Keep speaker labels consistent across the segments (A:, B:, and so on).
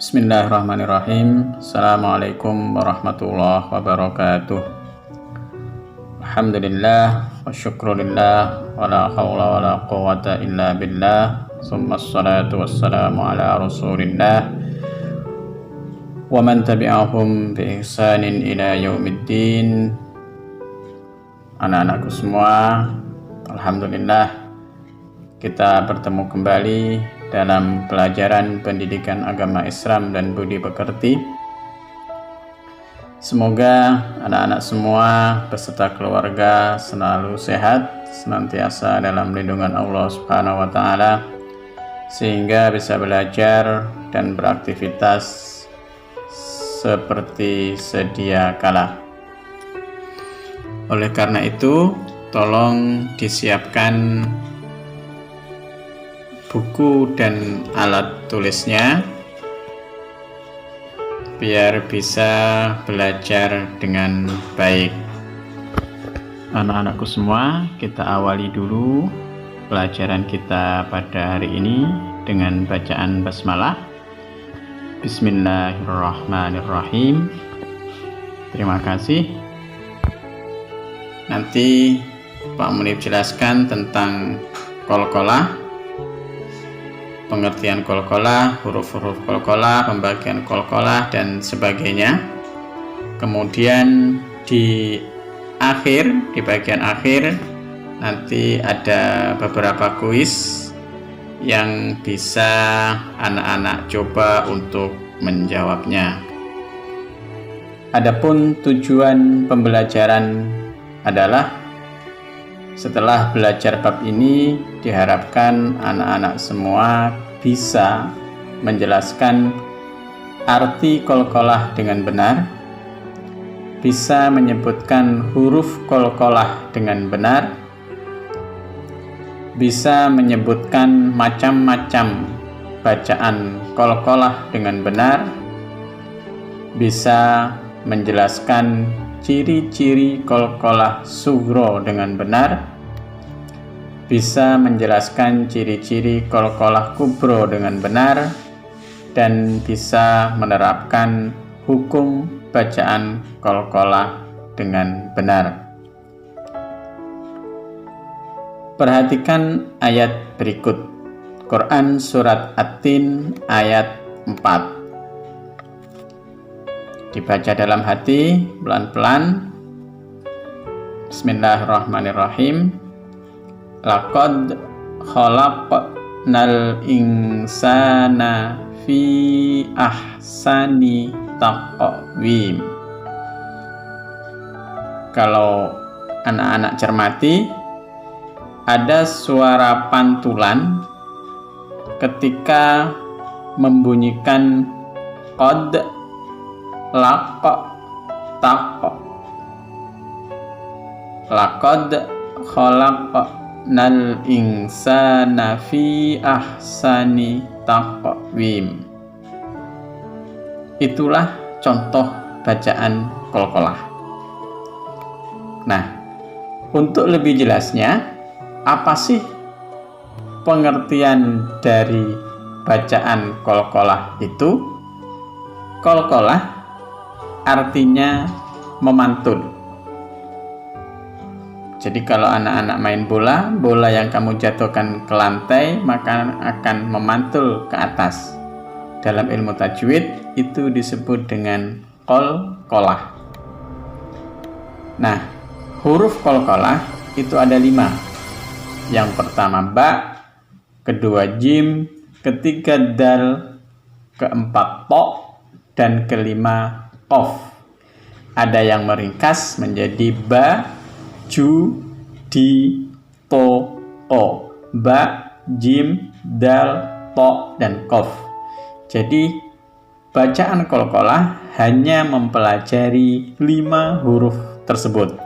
A: Bismillahirrahmanirrahim. Assalamualaikum warahmatullahi wabarakatuh. Alhamdulillah wa syukrulillah wa la hawla wa la quwata illa billah. Summa salatu wassalamu ala rasulillah wa man tabi'ahum bi ihsanin ila yaumiddin. Anak-anakku semua, alhamdulillah kita bertemu kembali dalam pelajaran pendidikan agama Islam dan budi pekerti. Semoga anak-anak semua beserta keluarga selalu sehat, senantiasa dalam lindungan Allah Subhanahu wa taala, sehingga bisa belajar dan beraktivitas seperti sedia kala. Oleh karena itu, tolong disiapkan buku dan alat tulisnya biar bisa belajar dengan baik. Anak-anakku semua, kita awali dulu pelajaran kita pada hari ini dengan bacaan basmalah. Bismillahirrahmanirrahim. Terima kasih. Nanti Pak Munib jelaskan tentang qalqalah, pengertian qalqalah, huruf-huruf qalqalah, pembagian qalqalah dan sebagainya. Kemudian di bagian akhir nanti ada beberapa kuis yang bisa anak-anak coba untuk menjawabnya. Adapun tujuan pembelajaran adalah setelah belajar bab ini, diharapkan anak-anak semua bisa menjelaskan arti qalqalah dengan benar, bisa menyebutkan huruf qalqalah dengan benar, bisa menyebutkan macam-macam bacaan qalqalah dengan benar, bisa menjelaskan ciri-ciri qalqalah sughra dengan benar, bisa menjelaskan ciri-ciri qalqalah kubra dengan benar, dan bisa menerapkan hukum bacaan qalqalah dengan benar. Perhatikan ayat berikut. Quran Surat At-Tin ayat 4. Dibaca dalam hati, pelan-pelan. Bismillahirrahmanirrahim. Laqad khalaqnal insana fi ahsani taqwim. Kalau anak-anak cermati, ada suara pantulan ketika membunyikan qad, laq, taq. Laqad khalaqnal insana fi ahsani taqwim. Itulah contoh bacaan qalqalah. Nah, untuk lebih jelasnya, apa sih pengertian dari bacaan qalqalah itu? Qalqalah artinya memantul. Jadi kalau anak-anak main bola yang kamu jatuhkan ke lantai maka akan memantul ke atas. Dalam ilmu tajwid itu disebut dengan qalqalah. Nah, huruf qalqalah itu ada 5. Yang pertama ba, kedua jim, ketiga dal, keempat to, dan kelima qaf. Ada yang meringkas menjadi ba, ju, di, to, o. Ba, jim, dal, to, dan qaf. Jadi bacaan qalqalah hanya mempelajari 5 huruf tersebut.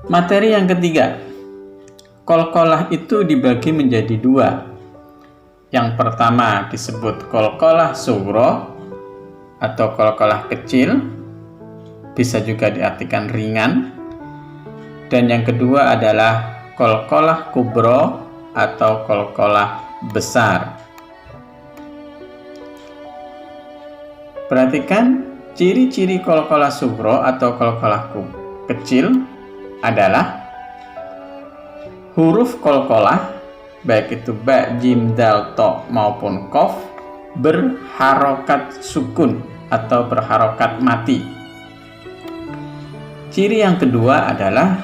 A: Materi yang ketiga, qalqalah itu dibagi menjadi 2. Yang pertama disebut qalqalah sughra atau qalqalah kecil, bisa juga diartikan ringan. Dan yang kedua adalah qalqalah kubra atau qalqalah besar. Perhatikan ciri-ciri qalqalah sugro atau qalqalah kecil adalah huruf qalqalah baik itu ba, jim, dal, to maupun qaf berharokat sukun atau berharokat mati. Ciri yang kedua adalah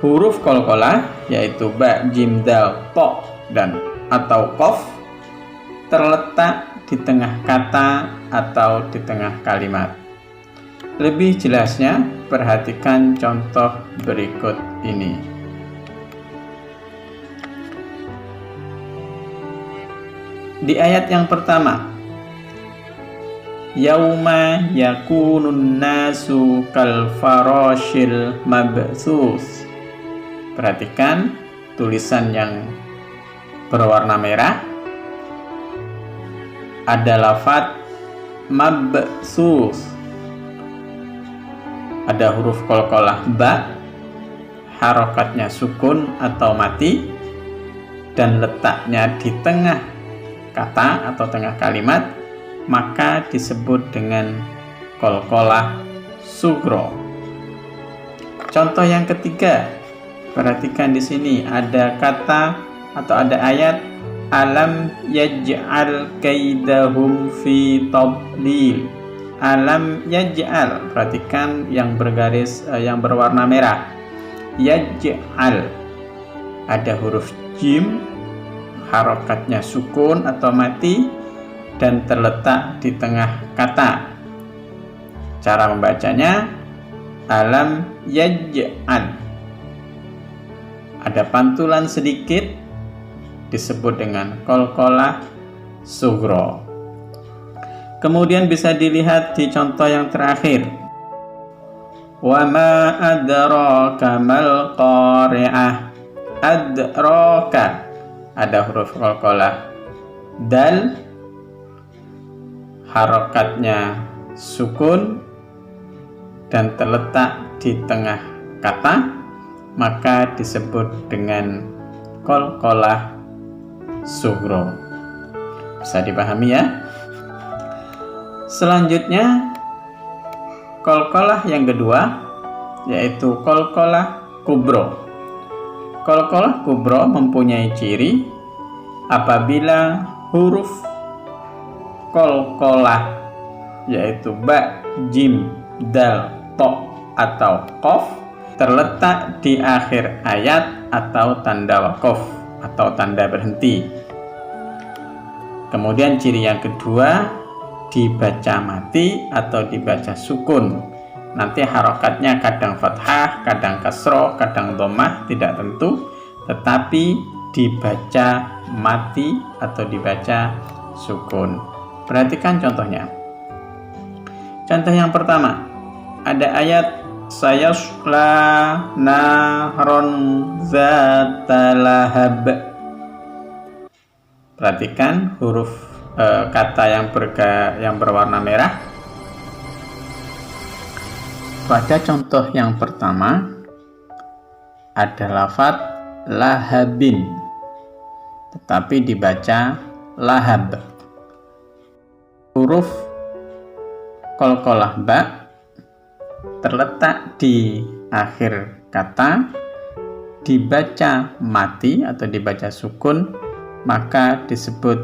A: huruf qalqalah yaitu ba, jim, dal, to dan atau qaf terletak di tengah kata atau di tengah kalimat. Lebih jelasnya, perhatikan contoh berikut ini. Di ayat yang pertama, yauma yakunun nasu kal farashil mabthus. Perhatikan tulisan yang berwarna merah. Ada lafaz mabthus. Ada huruf qalqalah ba, harokatnya sukun atau mati, dan letaknya di tengah kata atau tengah kalimat, maka disebut dengan qalqalah sugro. Contoh yang ketiga, perhatikan di sini ada kata atau ada ayat alam yaj'al kaidahum fi tadlil. Alam yaj'al, perhatikan yang bergaris yang berwarna merah. Yaj'al, ada huruf jim, harokatnya sukun atau mati dan terletak di tengah kata. Cara membacanya alam yaj'al. Ada pantulan sedikit, disebut dengan qalqalah sugro. Kemudian bisa dilihat di contoh yang terakhir. Wa ma adraka mal qari'ah. Adraka, ada huruf qalqalah dal, harokatnya sukun dan terletak di tengah kata, maka disebut dengan qalqalah sugro. Bisa dipahami ya? Selanjutnya qalqalah yang kedua yaitu qalqalah kubro. Qalqalah kubro mempunyai ciri apabila huruf qalqalah yaitu ba, jim, dal, to atau qaf terletak di akhir ayat atau tanda waqaf atau tanda berhenti. Kemudian ciri yang kedua, dibaca mati atau dibaca sukun. Nanti harokatnya kadang fathah, kadang kasroh, kadang dhammah, tidak tentu, tetapi dibaca mati atau dibaca sukun. Perhatikan contohnya. Contoh yang pertama, ada ayat sayasla naron zata lahab. Perhatikan huruf kata yang berwarna merah. Pada contoh yang pertama ada lafaz lahabin, tetapi dibaca lahab. Huruf qalqalah ba terletak di akhir kata, dibaca mati atau dibaca sukun, maka disebut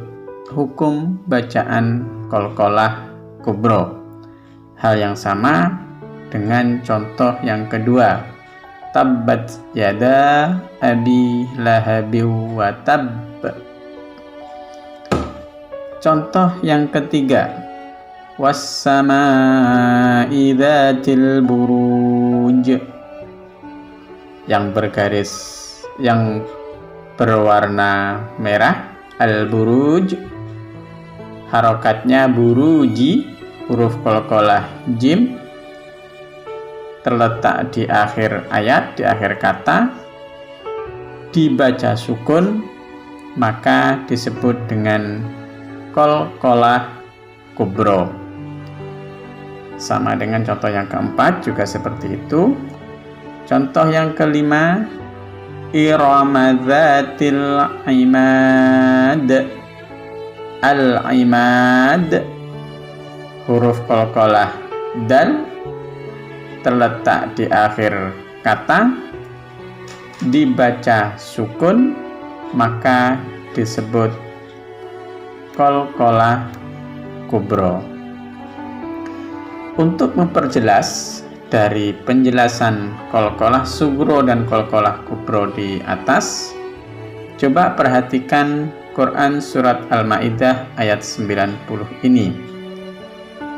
A: hukum bacaan qalqalah kubro. Hal yang sama dengan contoh yang kedua, tabbat yada abi lahabi wa tab. Contoh yang ketiga, was-samaa'i dzatil buruj. Yang bergaris yang berwarna merah, al-buruj, harokatnya buruji, huruf qalqalah jim, terletak di akhir ayat, di akhir kata, dibaca sukun, maka disebut dengan qalqalah kubro. Sama dengan contoh yang keempat juga seperti itu. Contoh yang kelima, irama dzatil imad. Al-imad, huruf qalqalah dal terletak di akhir kata, dibaca sukun, maka disebut qalqalah kubro. Untuk memperjelas dari penjelasan qalqalah sugro dan qalqalah kubro di atas, coba perhatikan Quran Surat Al-Ma'idah ayat 90 ini.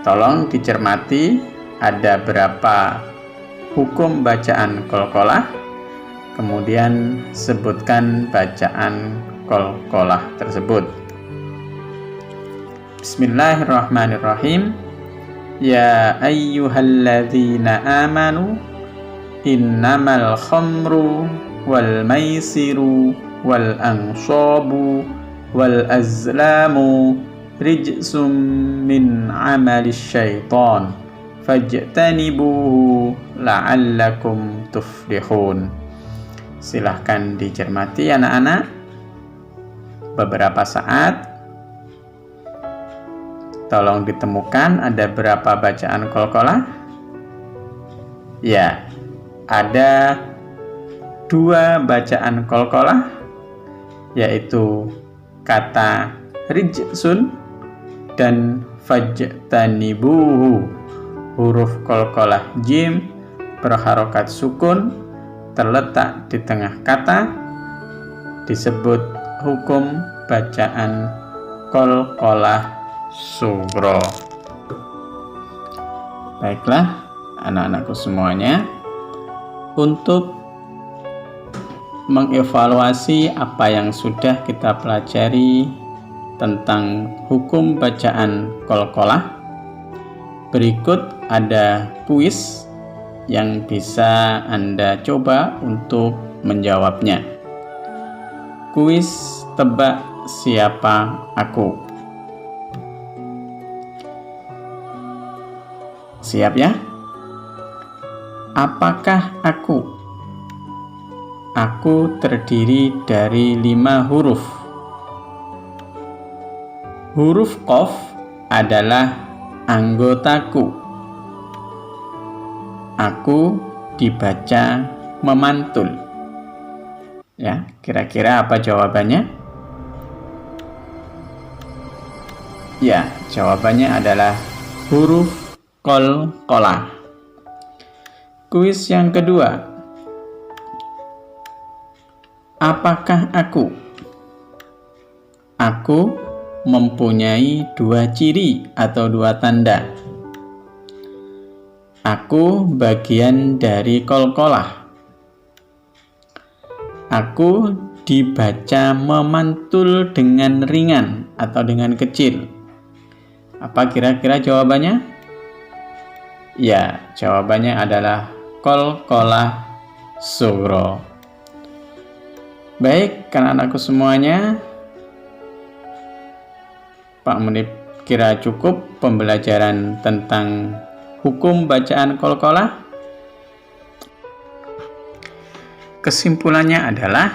A: Tolong dicermati ada berapa hukum bacaan qalqalah, kemudian sebutkan bacaan qalqalah tersebut. Bismillahirrahmanirrahim. Ya ayyuhalladzina amanu innamal khamru wal maisiru wal ansabu wal azlamu rijsum min amalis syaitan fajtanibuhu la'allakum tuflihun. Silahkan dicermati anak-anak beberapa saat. Tolong ditemukan ada berapa bacaan qalqalah? Ya, ada 2 bacaan qalqalah, yaitu kata rijsun dan fajtanibuhu. Huruf qalqalah jim berharokat sukun terletak di tengah kata, disebut hukum bacaan qalqalah sugro. Baiklah anak-anakku semuanya, untuk mengevaluasi apa yang sudah kita pelajari tentang hukum bacaan qalqalah, berikut ada kuis yang bisa Anda coba untuk menjawabnya. Kuis tebak siapa aku. Siap ya? Apakah aku? Aku terdiri dari 5 huruf. Huruf qaf adalah anggotaku. Aku dibaca memantul. Ya, kira-kira apa jawabannya? Ya, jawabannya adalah huruf qalqalah. Kuis yang kedua. Apakah aku? Aku mempunyai 2 ciri atau 2 tanda. Aku bagian dari qalqalah. Aku dibaca memantul dengan ringan atau dengan kecil. Apa kira-kira jawabannya? Ya, jawabannya adalah qalqalah sugro. Baik, anak-anakku semuanya, Pak Munib kira cukup pembelajaran tentang hukum bacaan qalqalah. Kesimpulannya adalah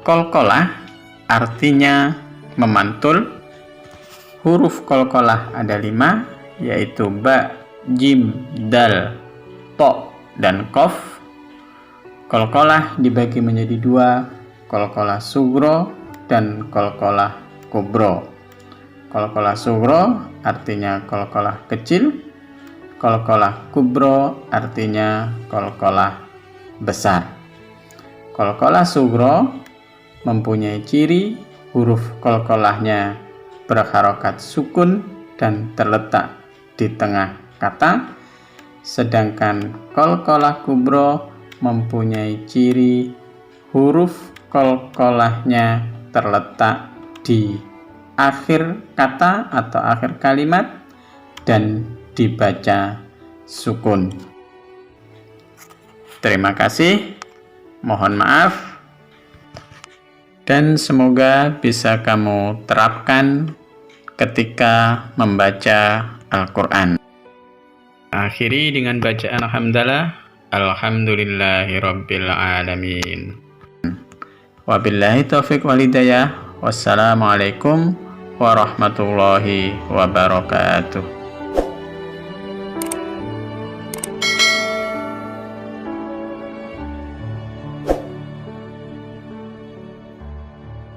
A: qalqalah artinya memantul. Huruf qalqalah ada 5, yaitu ba, jim, dal, to, dan qaf. Qalqalah dibagi menjadi 2, qalqalah sugro dan qalqalah kubro. Qalqalah sugro artinya qalqalah kecil, qalqalah kubro artinya qalqalah besar. Qalqalah sugro mempunyai ciri huruf qalqalahnya berharokat sukun dan terletak di tengah kata, sedangkan qalqalah kubro mempunyai ciri huruf qalqalahnya terletak di akhir kata atau akhir kalimat dan dibaca sukun. Terima kasih, mohon maaf, dan semoga bisa kamu terapkan ketika membaca Al-Quran. Akhiri dengan bacaan alhamdulillah. Alhamdulillahirabbil alamin. Wabillahi taufiq wal hidayah. Wassalamualaikum warahmatullahi wabarakatuh.